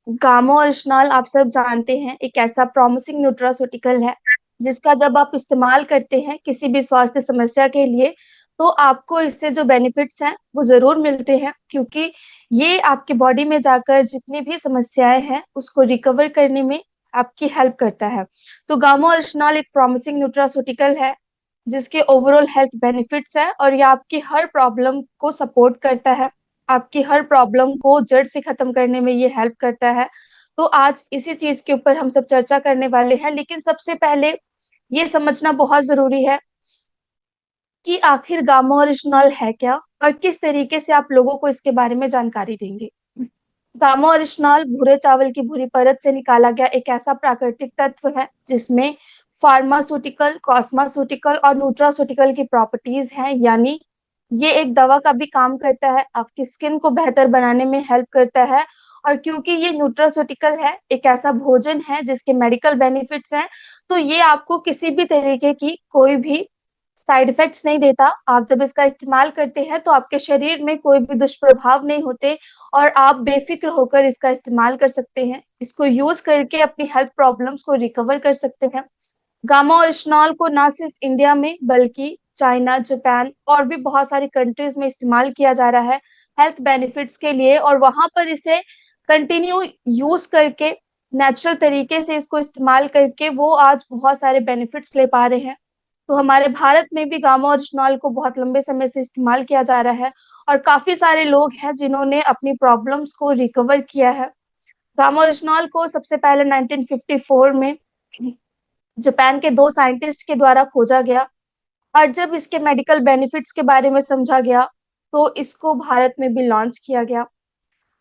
Gamma और इस्नाल आप सब जानते हैं एक ऐसा प्रॉमिसिंग न्यूट्रास्यूटिकल है जिसका जब आप इस्तेमाल करते हैं किसी भी स्वास्थ्य समस्या के लिए तो आपको इससे जो बेनिफिट्स हैं वो जरूर मिलते हैं, क्योंकि ये आपके बॉडी में जाकर जितनी भी समस्याएं हैं उसको रिकवर करने में आपकी हेल्प करता है। तो गामा और इस्नाल एक प्रॉमिसिंग न्यूट्रास्यूटिकल है जिसके ओवरऑल हेल्थ बेनिफिट्स है और ये आपकी हर प्रॉब्लम को सपोर्ट करता है, आपकी हर प्रॉब्लम को जड़ से खत्म करने में ये हेल्प करता है। तो आज इसी चीज के ऊपर हम सब चर्चा करने वाले हैं, लेकिन सबसे पहले ये समझना बहुत जरूरी है कि आखिर गामा और इथेनॉल है क्या और किस तरीके से आप लोगों को इसके बारे में जानकारी देंगे। गामा और इथेनॉल भूरे चावल की भूरी परत से निकाला गया एक ऐसा प्राकृतिक तत्व है जिसमें फार्मास्यूटिकल, कॉस्मास्यूटिकल और न्यूट्रास्यूटिकल की प्रॉपर्टीज हैं, यानी ये एक दवा का भी काम करता है, आपकी स्किन को बेहतर बनाने में हेल्प करता है। और क्योंकि ये न्यूट्रास्यूटिकल है, एक ऐसा भोजन है जिसके मेडिकल बेनिफिट्स हैं, तो ये आपको किसी भी तरीके की कोई भी साइड इफेक्ट्स नहीं देता। आप जब इसका इस्तेमाल करते हैं तो आपके शरीर में कोई भी दुष्प्रभाव नहीं होते और आप बेफिक्र होकर इसका इस्तेमाल कर सकते हैं, इसको यूज करके अपनी हेल्थ प्रॉब्लम्स को रिकवर कर सकते हैं। गामा और इथेनॉल को ना सिर्फ इंडिया में बल्कि चाइना, जापान और भी बहुत सारी कंट्रीज में इस्तेमाल किया जा रहा है हेल्थ बेनिफिट्स के लिए, और वहां पर इसे कंटिन्यू यूज करके नेचुरल तरीके से इसको इस्तेमाल करके वो आज बहुत सारे बेनिफिट्स ले पा रहे हैं। तो हमारे भारत में भी गामा और इथेनॉल को बहुत लंबे समय से इस्तेमाल किया जा रहा है और काफी सारे लोग हैं जिन्होंने अपनी प्रॉब्लम्स को रिकवर किया है। गामा और इथेनॉल को सबसे पहले 1954 में जापान के दो साइंटिस्ट के द्वारा खोजा गया, और जब इसके मेडिकल बेनिफिट्स के बारे में समझा गया तो इसको भारत में भी लॉन्च किया गया।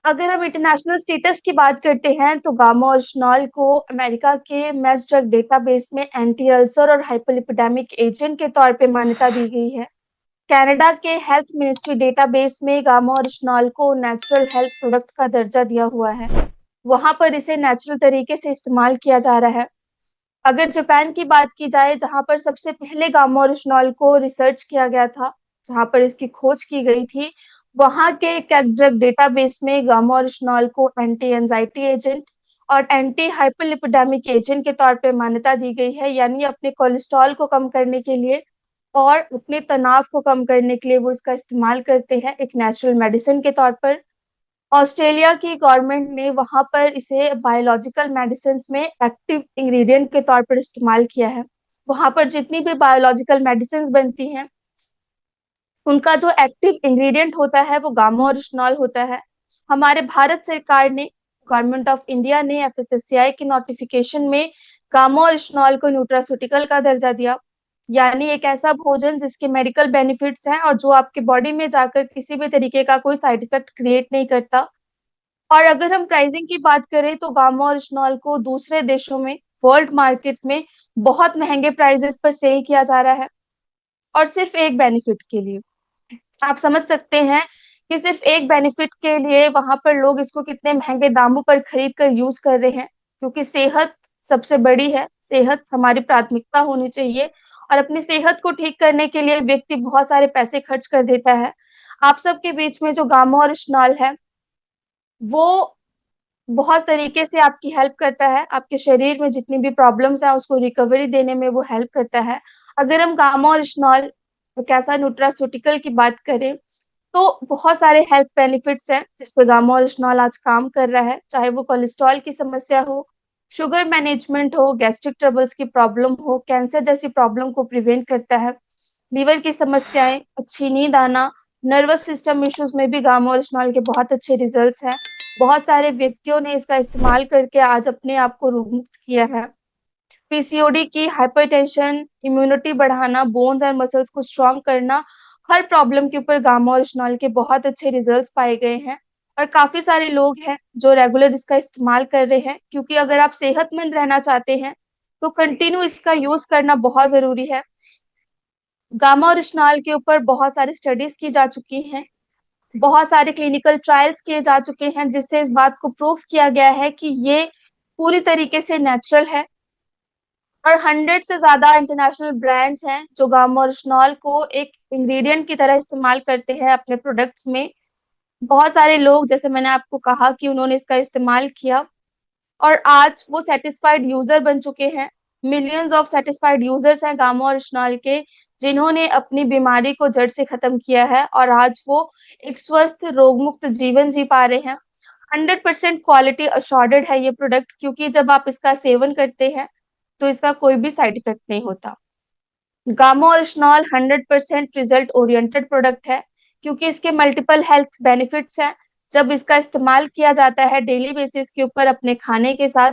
अगर हम इंटरनेशनल स्टेटस की बात करते हैं तो गामा और इथेनॉल को अमेरिका के मैस ड्रग डेटाबेस में एंटी अल्सर और हाइपोलिपिडेमिक एजेंट के तौर पे मान्यता दी गई है। कनाडा के हेल्थ मिनिस्ट्री डेटाबेस में गामा और इथेनॉल को नेचुरल हेल्थ प्रोडक्ट का दर्जा दिया हुआ है, वहां पर इसे नेचुरल तरीके से इस्तेमाल किया जा रहा है। अगर जापान की बात की जाए जहां पर सबसे पहले गामा और इथेनॉल को रिसर्च किया गया था, जहां पर इसकी खोज की गई थी, वहां के ड्रग डेटाबेस में गामा और इथेनॉल को एंटी एंजाइटी एजेंट और एंटी हाइपरलिपिडेमिक एजेंट के तौर पे मान्यता दी गई है, यानी अपने कोलेस्ट्रॉल को कम करने के लिए और अपने तनाव को कम करने के लिए वो इसका इस्तेमाल करते हैं एक नेचुरल मेडिसिन के तौर पर। ऑस्ट्रेलिया की गवर्नमेंट ने वहां पर इसे बायोलॉजिकल मेडिसिन में एक्टिव इंग्रेडिएंट के तौर पर इस्तेमाल किया है। वहां पर जितनी भी बायोलॉजिकल मेडिसिन बनती हैं उनका जो एक्टिव इंग्रेडिएंट होता है वो गामा और इथेनॉल होता है। हमारे भारत सरकार ने, गवर्नमेंट ऑफ इंडिया ने एफएसएससीआई की नोटिफिकेशन में गामा और इथेनॉल को न्यूट्रास्यूटिकल का दर्जा दिया, यानी एक ऐसा भोजन जिसके मेडिकल बेनिफिट्स हैं और जो आपके बॉडी में जाकर किसी भी तरीके का कोई साइड इफेक्ट क्रिएट नहीं करता। और अगर हम प्राइसिंग की बात करें तो गामा और इथेनॉल को दूसरे देशों में, वर्ल्ड मार्केट में बहुत महंगे प्राइजेस पर सेल किया जा रहा है, और सिर्फ एक बेनिफिट के लिए। आप समझ सकते हैं कि सिर्फ एक बेनिफिट के लिए वहां पर लोग इसको कितने महंगे दामों पर खरीद कर यूज कर रहे हैं, क्योंकि सेहत सबसे बड़ी है, सेहत हमारी प्राथमिकता होनी चाहिए, और अपनी सेहत को ठीक करने के लिए व्यक्ति बहुत सारे पैसे खर्च कर देता है। आप सबके बीच में जो गामा और इथेनॉल है वो बहुत तरीके से आपकी हेल्प करता है, आपके शरीर में जितनी भी प्रॉब्लम्स है उसको रिकवरी देने में वो हेल्प करता है। अगर हम गामा और इथेनॉल कैसा न्यूट्रास्यूटिकल की बात करें तो बहुत सारे हेल्थ बेनिफिट्स हैं जिस पे गामा और इथेनॉल आज काम कर रहा है, चाहे वो कोलेस्ट्रॉल की समस्या हो, शुगर मैनेजमेंट हो, गैस्ट्रिक ट्रबल्स की प्रॉब्लम हो, कैंसर जैसी प्रॉब्लम को प्रिवेंट करता है, लीवर की समस्याएं, अच्छी नींद आना, नर्वस सिस्टम इश्यूज में भी गामा और इथेनॉल के बहुत अच्छे रिजल्ट्स हैं। बहुत सारे व्यक्तियों ने इसका इस्तेमाल करके आज अपने आप को रोग मुक्त किया है। पीसीओडी की, हाइपरटेंशन, इम्यूनिटी बढ़ाना, बोन्स एंड मसल्स को स्ट्रॉन्ग करना, हर प्रॉब्लम के ऊपर गामा और इथेनॉल के बहुत अच्छे रिजल्ट्स पाए गए हैं। और काफी सारे लोग हैं जो रेगुलर इसका इस्तेमाल कर रहे हैं, क्योंकि अगर आप सेहतमंद रहना चाहते हैं तो कंटिन्यू इसका यूज करना बहुत जरूरी है। गामा और इथेनॉल के ऊपर बहुत सारी स्टडीज की जा चुकी हैं, बहुत सारे क्लिनिकल ट्रायल्स किए जा चुके हैं, जिससे इस बात को प्रूव किया गया है कि ये पूरी तरीके से नेचुरल है। और 100 से ज्यादा इंटरनेशनल ब्रांड्स हैं जो गामा और इथेनॉल को एक इंग्रेडिएंट की तरह इस्तेमाल करते हैं अपने प्रोडक्ट्स में। बहुत सारे लोग, जैसे मैंने आपको कहा कि उन्होंने इसका इस्तेमाल किया, और आज वो सेटिस्फाइड यूजर बन चुके हैं। मिलियंस ऑफ सेटिस्फाइड यूजर्स हैं गामा और स्नॉल के, जिन्होंने अपनी बीमारी को जड़ से खत्म किया है और आज वो एक स्वस्थ रोग मुक्त जीवन जी पा रहे हैं। 100% क्वालिटी अशोर्डेड है ये प्रोडक्ट, क्योंकि जब आप इसका सेवन करते हैं तो इसका कोई भी साइड इफेक्ट नहीं होता। गामा और स्नॉल 100% रिजल्ट ओरिएंटेड प्रोडक्ट है, क्योंकि इसके मल्टीपल हेल्थ बेनिफिट्स हैं। जब इसका इस्तेमाल किया जाता है डेली बेसिस के ऊपर अपने खाने के साथ,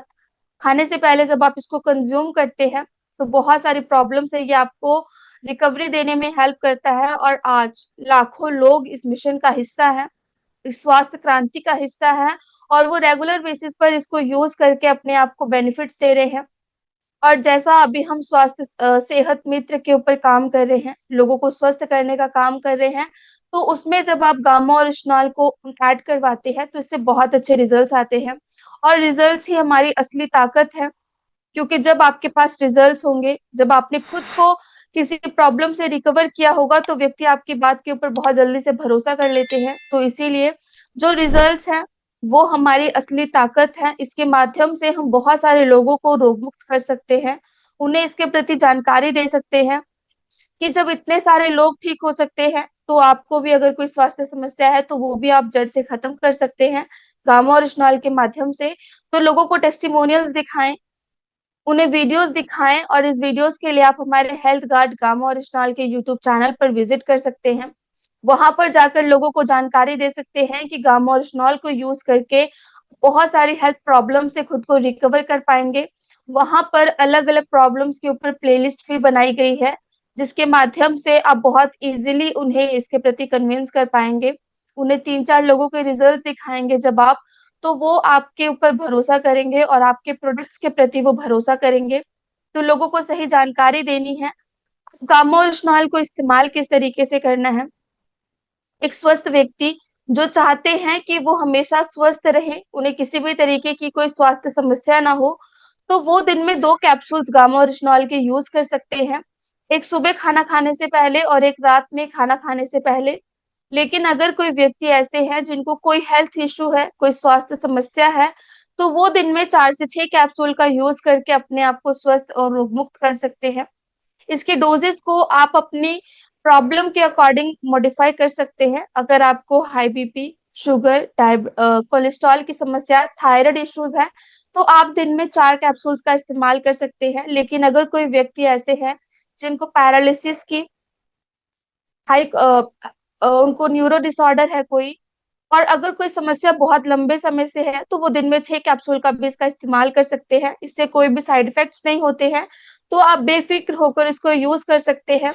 खाने से पहले जब आप इसको कंज्यूम करते हैं, तो बहुत सारी प्रॉब्लम से ये आपको रिकवरी देने में हेल्प करता है। और आज लाखों लोग इस मिशन का हिस्सा है, इस स्वास्थ्य क्रांति का हिस्सा है, और वो रेगुलर बेसिस पर इसको यूज करके अपने आप को बेनिफिट्स दे रहे हैं। और जैसा अभी हम स्वास्थ्य सेहत मित्र के ऊपर काम कर रहे हैं, लोगों को स्वस्थ करने का काम कर रहे हैं, तो उसमें जब आप गामा और इस्तेमाल को ऐड करवाते हैं तो इससे बहुत अच्छे रिजल्ट्स आते हैं। और रिजल्ट्स ही हमारी असली ताकत है, क्योंकि जब आपके पास रिजल्ट्स होंगे, जब आपने खुद को किसी प्रॉब्लम से रिकवर किया होगा, तो व्यक्ति आपकी बात के ऊपर बहुत जल्दी से भरोसा कर लेते हैं। तो इसीलिए जो रिजल्ट्स हैं वो हमारी असली ताकत है। इसके माध्यम से हम बहुत सारे लोगों को रोग मुक्त कर सकते हैं, उन्हें इसके प्रति जानकारी दे सकते हैं कि जब इतने सारे लोग ठीक हो सकते हैं, तो आपको भी अगर कोई स्वास्थ्य समस्या है तो वो भी आप जड़ से खत्म कर सकते हैं गामा और इस्तेमाल के माध्यम से। तो लोगों को टेस्टिमोनियल्स दिखाएं, उन्हें वीडियोस दिखाएं, और इस वीडियोस के लिए आप हमारे हेल्थ गार्ड गामा और इस्तेमाल के यूट्यूब चैनल पर विजिट कर सकते हैं। वहां पर जाकर लोगों को जानकारी दे सकते हैं कि गामा और इस्तेमाल को यूज करके बहुत सारी हेल्थ प्रॉब्लम से खुद को रिकवर कर पाएंगे। वहां पर अलग अलग प्रॉब्लम्स के ऊपर प्लेलिस्ट भी बनाई गई है, जिसके माध्यम से आप बहुत इजीली उन्हें इसके प्रति कन्विंस कर पाएंगे। उन्हें 3-4 लोगों के रिजल्ट दिखाएंगे जब आप, तो वो आपके ऊपर भरोसा करेंगे और आपके प्रोडक्ट्स के प्रति वो भरोसा करेंगे। तो लोगों को सही जानकारी देनी है। गामा और इस्तेमाल को इस्तेमाल किस तरीके से करना है। एक स्वस्थ व्यक्ति जो चाहते हैं कि वो हमेशा स्वस्थ रहे, उन्हें किसी भी तरीके की कोई स्वास्थ्य समस्या ना हो, तो वो दिन में 2 कैप्सूल्स गामा और इस्तेमाल के यूज कर सकते हैं। एक सुबह खाना खाने से पहले और एक रात में खाना खाने से पहले। लेकिन अगर कोई व्यक्ति ऐसे है जिनको कोई हेल्थ इशू है, कोई स्वास्थ्य समस्या है, तो वो दिन में 4 से 6 कैप्सूल का यूज करके अपने आप को स्वस्थ और रोग मुक्त कर सकते हैं। इसके डोजेस को आप अपनी प्रॉब्लम के अकॉर्डिंग मॉडिफाई कर सकते हैं। अगर आपको हाई बीपी, शुगर, कोलेस्ट्रॉल की समस्या, थायराइड इश्यूज है, तो आप दिन में 4 कैप्सूल्स का इस्तेमाल कर सकते हैं। लेकिन अगर कोई व्यक्ति ऐसे है जिनको पैरालिसिस की हाई उनको न्यूरो डिसऑर्डर है कोई, और अगर कोई समस्या बहुत लंबे समय से है, तो वो दिन में 6 कैप्सूल का भी इसका इस्तेमाल कर सकते हैं। इससे कोई भी साइड इफेक्ट्स नहीं होते हैं, तो आप बेफिक्र होकर इसको यूज कर सकते हैं।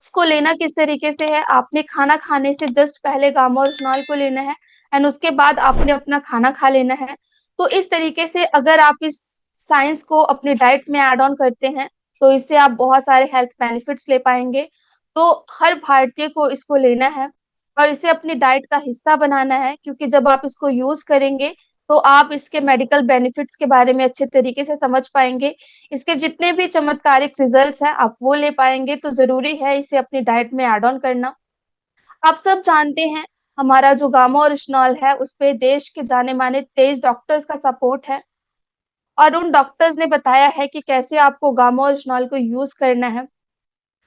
इसको लेना किस तरीके से है, आपने खाना खाने से जस्ट पहले गामा और इस्तेमाल को लेना है, एंड उसके बाद आपने अपना खाना खा लेना है। तो इस तरीके से अगर आप इस साइंस को अपनी डाइट में ऐड ऑन करते हैं, तो इससे आप बहुत सारे हेल्थ बेनिफिट्स ले पाएंगे। तो हर भारतीय को इसको लेना है और इसे अपनी डाइट का हिस्सा बनाना है, क्योंकि जब आप इसको यूज करेंगे तो आप इसके मेडिकल बेनिफिट्स के बारे में अच्छे तरीके से समझ पाएंगे। इसके जितने भी चमत्कारिक रिजल्ट्स हैं आप वो ले पाएंगे। तो जरूरी है इसे अपनी डाइट में ऐड ऑन करना। आप सब जानते हैं, हमारा जो गामा और इस्तेमाल है उस पे देश के जाने माने 23 डॉक्टर्स का सपोर्ट है, और उन डॉक्टर्स ने बताया है कि कैसे आपको गामा और इस्तेमाल को यूज करना है।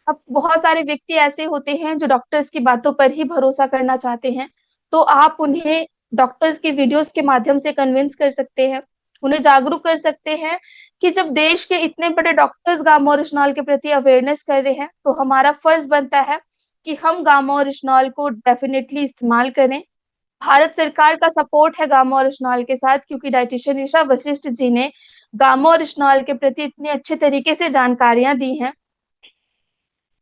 अब बहुत सारे व्यक्ति ऐसे होते हैं जो डॉक्टर्स की बातों पर ही भरोसा करना चाहते हैं, तो आप उन्हें डॉक्टर्स की वीडियोस के माध्यम से कन्विंस कर सकते हैं, उन्हें जागरूक कर सकते हैं कि जब देश के इतने बड़े डॉक्टर्स गामा और इस्तेमाल के प्रति अवेयरनेस कर रहे हैं, तो हमारा फर्ज बनता है कि हम गामा और इस्तेमाल को डेफिनेटली इस्तेमाल करें। भारत सरकार का सपोर्ट है गामा और इस्तेमाल के साथ, क्योंकि डाइटिशियन ईशा वशिष्ठ जी ने गामा और इस्तेमाल के प्रति इतने अच्छे तरीके से जानकारियां दी हैं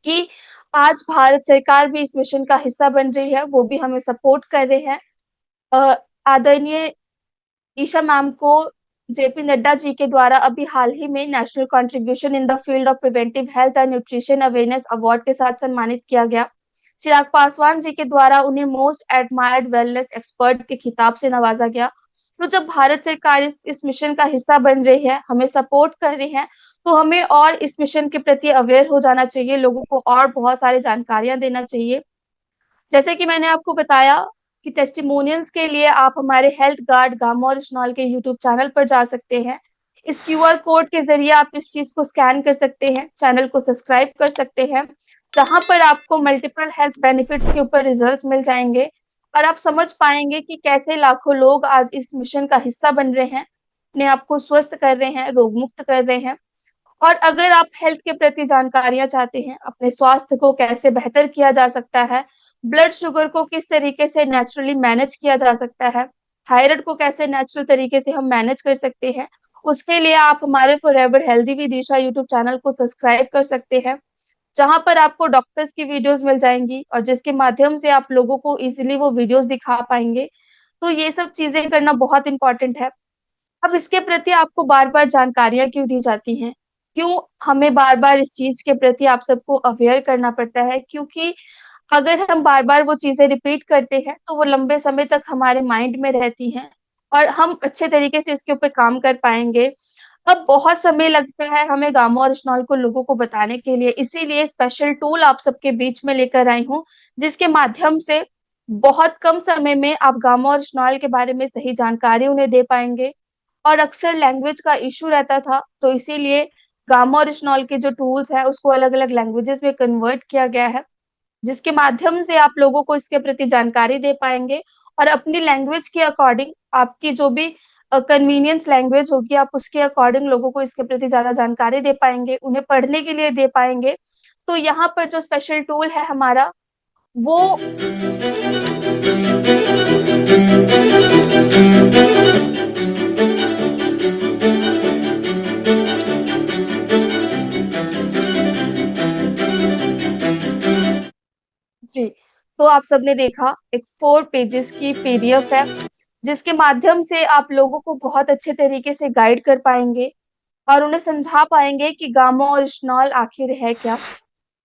कि आज भारत सरकार भी इस मिशन का हिस्सा बन रही है, वो भी हमें सपोर्ट कर रहे हैं। आदरणीय ईशा मैम को जेपी नड्डा जी के द्वारा अभी हाल ही में national contribution in the field of preventive health and nutrition awareness award के साथ सम्मानित किया गया। चिराग पासवान जी के द्वारा उन्हें मोस्ट एडमायर्ड वेलनेस एक्सपर्ट के खिताब से नवाजा गया। तो जब भारत सरकार इस मिशन का हिस्सा बन रही है, हमें सपोर्ट कर रही है, तो हमें और इस मिशन के प्रति अवेयर हो जाना चाहिए, लोगों को और बहुत सारी जानकारियां देना चाहिए। जैसे कि मैंने आपको बताया, कि टेस्टिमोनियल्स के लिए आप हमारे हेल्थ गार्ड गामा और स्नॉल के यूट्यूब चैनल पर जा सकते हैं। इस क्यूआर कोड के जरिए आप इस चीज को स्कैन कर सकते हैं, चैनल को सब्सक्राइब कर सकते हैं, जहां पर आपको मल्टीपल हेल्थ बेनिफिट्स के ऊपर रिजल्ट्स मिल जाएंगे और आप समझ पाएंगे कि कैसे लाखों लोग आज इस मिशन का हिस्सा बन रहे हैं, अपने आप को स्वस्थ कर रहे हैं, रोग मुक्त कर रहे हैं। और अगर आप हेल्थ के प्रति जानकारियां चाहते हैं, अपने स्वास्थ्य को कैसे बेहतर किया जा सकता है, ब्लड शुगर को किस तरीके से नेचुरली मैनेज किया जा सकता है, थायराइड को कैसे नेचुरल तरीके से हम मैनेज कर सकते हैं, उसके लिए आप हमारे forever healthy Vidisha YouTube channel को सब्सक्राइब कर सकते हैं, जहां पर आपको डॉक्टर्स की वीडियोस मिल जाएंगी और जिसके माध्यम से आप लोगों को इजीली वो वीडियोस दिखा पाएंगे। तो ये सब चीजें करना बहुत इंपॉर्टेंट है। अब इसके प्रति आपको बार बार जानकारियां क्यों दी जाती हैं, क्यों हमें बार बार इस चीज के प्रति आप सबको अवेयर करना पड़ता है? क्योंकि अगर हम बार बार वो चीजें रिपीट करते हैं तो वो लंबे समय तक हमारे माइंड में रहती हैं और हम अच्छे तरीके से इसके ऊपर काम कर पाएंगे। अब बहुत समय लगता है हमें गामा और स्नॉल को लोगों को बताने के लिए, इसीलिए स्पेशल टूल आप सबके बीच में लेकर आई हूँ, जिसके माध्यम से बहुत कम समय में आप गामा और स्नॉल के बारे में सही जानकारी उन्हें दे पाएंगे। और अक्सर लैंग्वेज का इशू रहता था, तो इसीलिए गामा और स्नॉल के जो टूल्स है उसको अलग अलग लैंग्वेजेस में कन्वर्ट किया गया है, जिसके माध्यम से आप लोगों को इसके प्रति जानकारी दे पाएंगे और अपनी लैंग्वेज के अकॉर्डिंग, आपकी जो भी कन्वीनियंस लैंग्वेज होगी, आप उसके अकॉर्डिंग लोगों को इसके प्रति ज्यादा जानकारी दे पाएंगे, उन्हें पढ़ने के लिए दे पाएंगे। तो यहाँ पर जो स्पेशल टूल है हमारा वो जी, तो आप सबने देखा एक 4 पेजेस की पीडीएफ है, जिसके माध्यम से आप लोगों को बहुत अच्छे तरीके से गाइड कर पाएंगे और उन्हें समझा पाएंगे कि गामा और स्नॉल आखिर है क्या।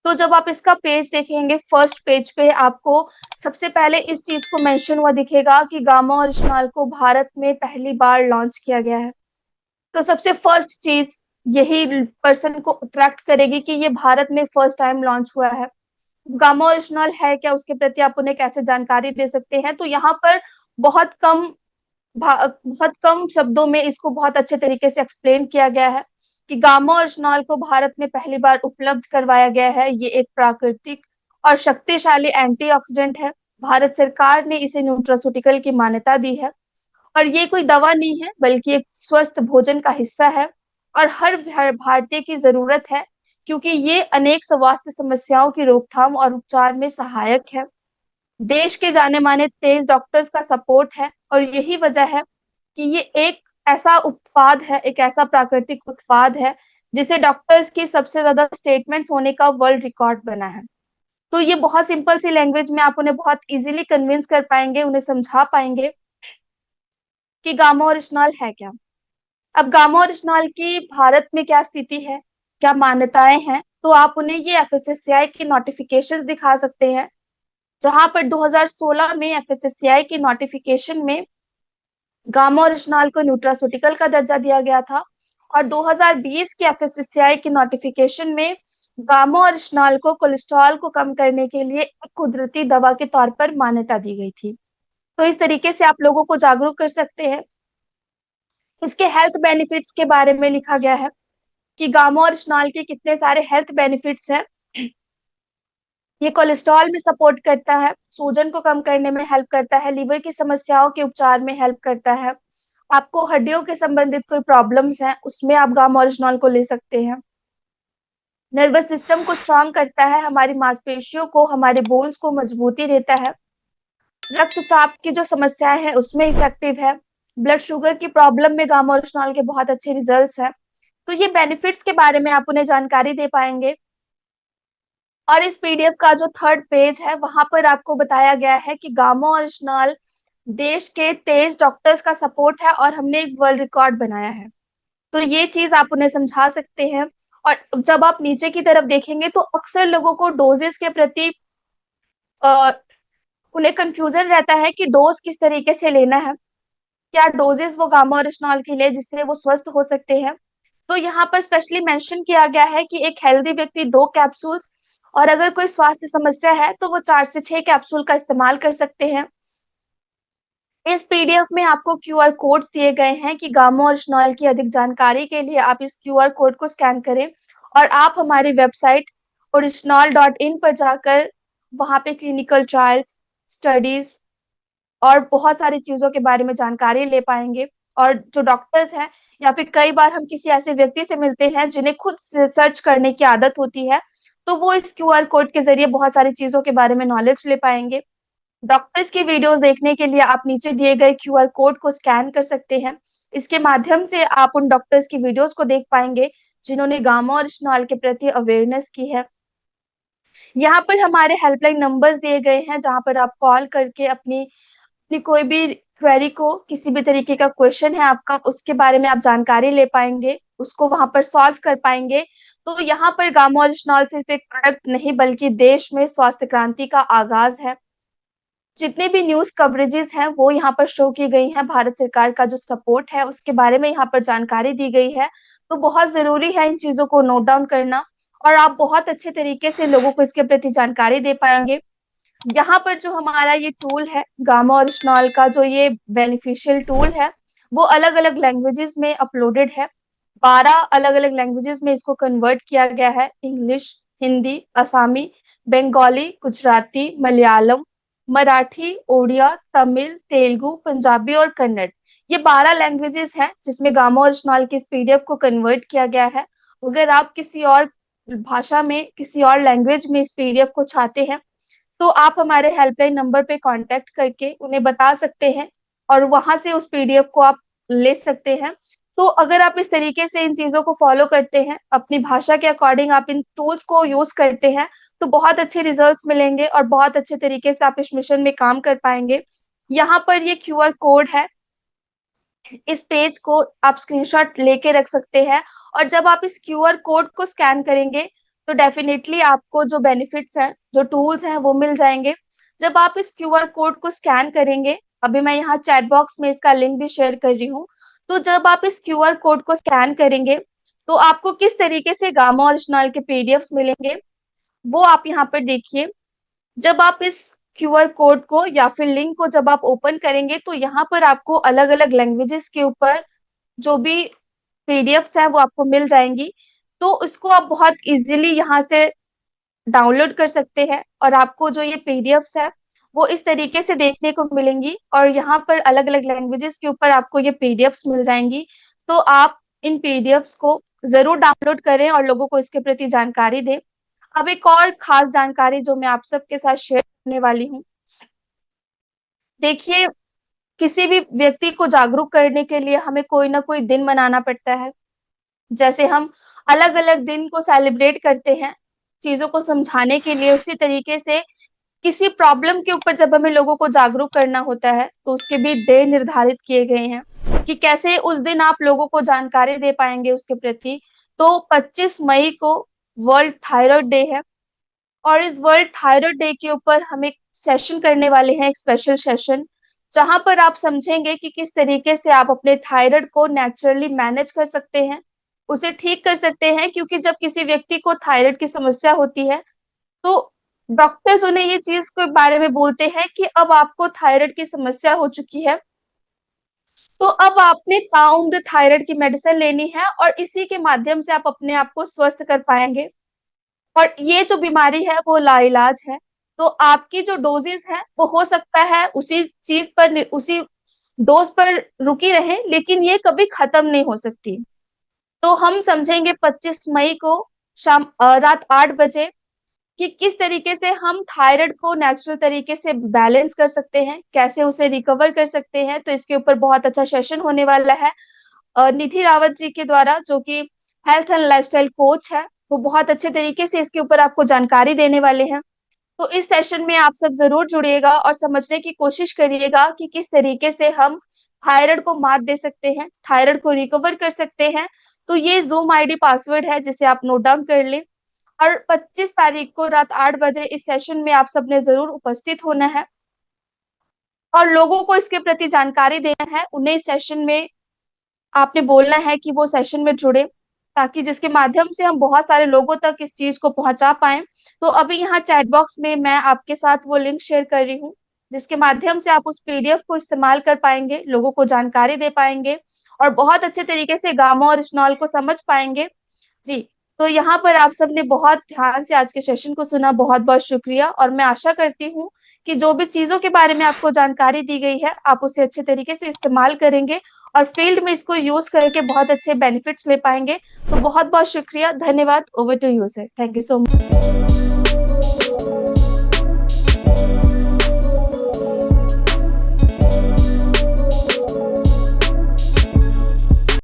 तो जब आप इसका पेज देखेंगे, फर्स्ट पेज पे आपको सबसे पहले इस चीज को मेंशन हुआ दिखेगा कि गामा और स्नॉल को भारत में पहली बार लॉन्च किया गया है। तो सबसे फर्स्ट चीज यही पर्सन को अट्रैक्ट करेगी कि ये भारत में फर्स्ट टाइम लॉन्च हुआ है। गामा ओरिजिनल है क्या, उसके प्रति आप उन्हें कैसे जानकारी दे सकते हैं? तो यहाँ पर बहुत कम बहुत कम शब्दों में इसको बहुत अच्छे तरीके से एक्सप्लेन किया गया है कि गामा ओरिजिनल को भारत में पहली बार उपलब्ध करवाया गया है। ये एक प्राकृतिक और शक्तिशाली एंटीऑक्सीडेंट है। भारत सरकार ने इसे न्यूट्रास्यूटिकल की मान्यता दी है और ये कोई दवा नहीं है बल्कि एक स्वस्थ भोजन का हिस्सा है और हर भारतीय की जरूरत है, क्योंकि ये अनेक स्वास्थ्य समस्याओं की रोकथाम और उपचार में सहायक है। देश के जाने माने तेज डॉक्टर्स का सपोर्ट है और यही वजह है कि ये एक ऐसा उत्पाद है, एक ऐसा प्राकृतिक उत्पाद है जिसे डॉक्टर्स की सबसे ज्यादा स्टेटमेंट्स होने का वर्ल्ड रिकॉर्ड बना है। तो ये बहुत सिंपल सी लैंग्वेज में आप उन्हें बहुत इजीली कन्विंस कर पाएंगे, उन्हें समझा पाएंगे कि गामा ओरिजिनल है क्या। अब गामा ओरिजिनल की भारत में क्या स्थिति है, क्या मान्यताएं हैं, तो आप उन्हें ये एफएसएससीआई की नोटिफिकेशंस दिखा सकते हैं, जहां पर 2016 में एफएसएससीआई की नोटिफिकेशन में गामा ओरिजिनल को न्यूट्रास्यूटिकल का दर्जा दिया गया था और 2020 की एफएसएससीआई की नोटिफिकेशन में गामा ओरिजिनल को कोलेस्ट्रॉल को कम करने के लिए एक कुदरती दवा के तौर पर मान्यता दी गई थी। तो इस तरीके से आप लोगों को जागरूक कर सकते हैं। इसके हेल्थ बेनिफिट्स के बारे में लिखा गया है कि गामा और स्नॉल के कितने सारे हेल्थ बेनिफिट्स हैं। ये कोलेस्ट्रॉल में सपोर्ट करता है, सूजन को कम करने में हेल्प करता है, लीवर की समस्याओं के उपचार में हेल्प करता है, आपको हड्डियों के संबंधित कोई प्रॉब्लम्स हैं उसमें आप गामा ओरिजिनल को ले सकते हैं, नर्वस सिस्टम को स्ट्रांग करता है, हमारी मांसपेशियों को, हमारे बोन्स को मजबूती देता है, रक्तचाप की जो समस्याएं हैं उसमें इफेक्टिव है, ब्लड शुगर की प्रॉब्लम में गामा ओरिजिनल के बहुत अच्छे रिजल्ट्स हैं। तो ये बेनिफिट्स के बारे में आप उन्हें जानकारी दे पाएंगे। और इस पीडीएफ का जो थर्ड पेज है वहां पर आपको बताया गया है कि गामा ओरिजिनल देश के तेज डॉक्टर्स का सपोर्ट है और हमने एक वर्ल्ड रिकॉर्ड बनाया है। तो ये चीज आप उन्हें समझा सकते हैं। और जब आप नीचे की तरफ देखेंगे तो अक्सर लोगों को डोजेस के प्रति अ, उन्हें कंफ्यूजन रहता है कि डोज किस तरीके से लेना है, क्या डोजेस वो गामा ओरिजिनल के लिए जिससे वो स्वस्थ हो सकते हैं। तो यहाँ पर स्पेशली मेंशन किया गया है कि एक हेल्दी व्यक्ति 2 कैप्सूल्स और अगर कोई स्वास्थ्य समस्या है तो वो 4 से 6 कैप्सूल का इस्तेमाल कर सकते हैं। इस पीडीएफ में आपको क्यूआर कोड्स दिए गए हैं कि गामा और स्नॉल की अधिक जानकारी के लिए आप इस क्यूआर कोड को स्कैन करें और आप हमारी वेबसाइट original.in पर जाकर वहां पे क्लिनिकल ट्रायल्स, स्टडीज और बहुत सारी चीजों के बारे में जानकारी ले पाएंगे। और जो डॉक्टर्स हैं, या फिर कई बार हम किसी ऐसे व्यक्ति से मिलते हैं जिन्हें खुद सर्च करने की आदत होती है, तो वो इस क्यूआर कोड के जरिए बहुत सारी चीजों के बारे में नॉलेज ले पाएंगे। डॉक्टर्स की वीडियोस देखने के लिए आप नीचे दिए गए क्यूआर कोड को स्कैन कर सकते हैं। इसके माध्यम से आप उन डॉक्टर्स की वीडियोस को देख पाएंगे जिन्होंने गामा और स्नॉल के प्रति अवेयरनेस की है। यहाँ पर हमारे हेल्पलाइन नंबर्स दिए गए हैं जहाँ पर आप कॉल करके अपनी अपनी कोई भी क्वेरी को, किसी भी तरीके का क्वेश्चन है आपका, उसके बारे में आप जानकारी ले पाएंगे, उसको वहां पर सॉल्व कर पाएंगे। तो यहाँ पर गामा और स्नॉल सिर्फ एक प्रोडक्ट नहीं बल्कि देश में स्वास्थ्य क्रांति का आगाज है। जितने भी न्यूज कवरेजेस हैं वो यहाँ पर शो की गई हैं, भारत सरकार का जो सपोर्ट है उसके बारे में यहाँ पर जानकारी दी गई है। तो बहुत जरूरी है इन चीजों को नोट डाउन करना, और आप बहुत अच्छे तरीके से लोगों को इसके प्रति जानकारी दे पाएंगे। यहाँ पर जो हमारा ये टूल है गामा और स्नॉल का, जो ये बेनिफिशियल टूल है, वो अलग अलग लैंग्वेजेस में अपलोडेड है। 12 अलग अलग लैंग्वेजेस में इसको कन्वर्ट किया गया है: इंग्लिश, हिंदी, असमी, बंगाली, गुजराती, मलयालम, मराठी, ओडिया, तमिल, तेलुगु, पंजाबी और कन्नड़। ये 12 लैंग्वेजेस हैं जिसमें गामा और स्नॉल की इस पीडीएफ को कन्वर्ट किया गया है। अगर आप किसी और भाषा में, किसी और लैंग्वेज में इस पीडीएफ को चाहते हैं, तो आप हमारे हेल्पलाइन नंबर पे कांटेक्ट करके उन्हें बता सकते हैं और वहां से उस पीडीएफ को आप ले सकते हैं। तो अगर आप इस तरीके से इन चीजों को फॉलो करते हैं, अपनी भाषा के अकॉर्डिंग आप इन टूल्स को यूज करते हैं, तो बहुत अच्छे रिजल्ट्स मिलेंगे और बहुत अच्छे तरीके से आप इस मिशन में काम कर पाएंगे। यहाँ पर ये क्यूआर कोड है, इस पेज को आप स्क्रीनशॉट लेके रख सकते हैं। और जब आप इस क्यूआर कोड को स्कैन करेंगे तो डेफिनेटली आपको जो बेनिफिट्स हैं, जो टूल्स हैं, वो मिल जाएंगे। जब आप इस क्यूआर कोड को स्कैन करेंगे, अभी मैं यहाँ चैट बॉक्स में इसका लिंक भी शेयर कर रही हूँ, तो जब आप इस क्यूआर कोड को स्कैन करेंगे तो आपको किस तरीके से गामा और स्नॉल के पीडीएफ्स मिलेंगे वो आप यहाँ पर देखिए। जब आप इस क्यूआर कोड को या फिर लिंक को जब आप ओपन करेंगे तो यहाँ पर आपको अलग अलग लैंग्वेजेस के ऊपर जो भी पीडीएफ्स है वो आपको मिल जाएंगी। तो इसको आप बहुत इजीली यहाँ से डाउनलोड कर सकते हैं और आपको जो ये पीडीएफ्स है वो इस तरीके से देखने को मिलेंगी, और यहाँ पर अलग अलग लैंग्वेजेस के ऊपर आपको ये पीडीएफ्स मिल जाएंगी। तो आप इन पीडीएफ्स को जरूर डाउनलोड करें और लोगों को इसके प्रति जानकारी दें। अब एक और खास जानकारी जो मैं आप सबके साथ शेयर करने वाली हूँ। देखिए, किसी भी व्यक्ति को जागरूक करने के लिए हमें कोई ना कोई दिन मनाना पड़ता है। जैसे हम अलग अलग दिन को सेलिब्रेट करते हैं चीजों को समझाने के लिए, उसी तरीके से किसी प्रॉब्लम के ऊपर जब हमें लोगों को जागरूक करना होता है तो उसके भी डे निर्धारित किए गए हैं कि कैसे उस दिन आप लोगों को जानकारी दे पाएंगे उसके प्रति। तो 25 मई को वर्ल्ड थायराइड डे है, और इस वर्ल्ड थायराइड डे के ऊपर हम एक सेशन करने वाले हैं, एक स्पेशल सेशन, जहां पर आप समझेंगे कि किस तरीके से आप अपने थायराइड को नेचुरली मैनेज कर सकते हैं, उसे ठीक कर सकते हैं। क्योंकि जब किसी व्यक्ति को थायराइड की समस्या होती है तो डॉक्टर्स उन्हें ये चीज के बारे में बोलते हैं कि अब आपको थायराइड की समस्या हो चुकी है, तो अब आपने ताउम्र थायराइड की मेडिसिन लेनी है और इसी के माध्यम से आप अपने आप को स्वस्थ कर पाएंगे। और ये जो बीमारी है वो लाइलाज है, तो आपकी जो डोजेस है वो हो सकता है उसी चीज पर, उसी डोज पर रुकी रहे, लेकिन ये कभी खत्म नहीं हो सकती। तो हम समझेंगे 25 मई को शाम रात 8 बजे कि किस तरीके से हम थायराइड को नेचुरल तरीके से बैलेंस कर सकते हैं, कैसे उसे रिकवर कर सकते हैं। तो इसके ऊपर बहुत अच्छा सेशन होने वाला है निधि रावत जी के द्वारा, जो कि हेल्थ एंड लाइफस्टाइल कोच है। वो बहुत अच्छे तरीके से इसके ऊपर आपको जानकारी देने वाले हैं। तो इस सेशन में आप सब जरूर जुड़िएगा और समझने की कोशिश करिएगा कि किस तरीके से हम थायराइड को मात दे सकते हैं, थायराइड को रिकवर कर सकते हैं। तो ये जूम आईडी पासवर्ड है जिसे आप नोट डाउन कर लें, और 25 तारीख को रात 8 बजे इस सेशन में आप सबने जरूर उपस्थित होना है और लोगों को इसके प्रति जानकारी देना है। उन्हें इस सेशन में आपने बोलना है कि वो सेशन में जुड़े, ताकि जिसके माध्यम से हम बहुत सारे लोगों तक इस चीज को पहुंचा पाए। तो अभी यहाँ चैट बॉक्स में मैं आपके साथ वो लिंक शेयर कर रही हूँ, जिसके माध्यम से आप उस पीडीएफ को इस्तेमाल कर पाएंगे, लोगों को जानकारी दे पाएंगे और बहुत अच्छे तरीके से गामा और स्नॉल को समझ पाएंगे। जी, तो यहाँ पर आप सबने बहुत ध्यान से आज के सेशन को सुना, बहुत-बहुत शुक्रिया और मैं आशा करती हूँ कि जो भी चीज़ों के बारे में आपको जानकारी दी गई है, आप उसे अच्छे तरीके से इस्तेमाल करेंगे और फील्ड में इसको यूज़ करके बहुत अच्छे बेनिफिट्स ले पाएँगे। तो बहुत-बहुत शुक्रिया, धन्यवाद। Over to you sir. Thank you so much.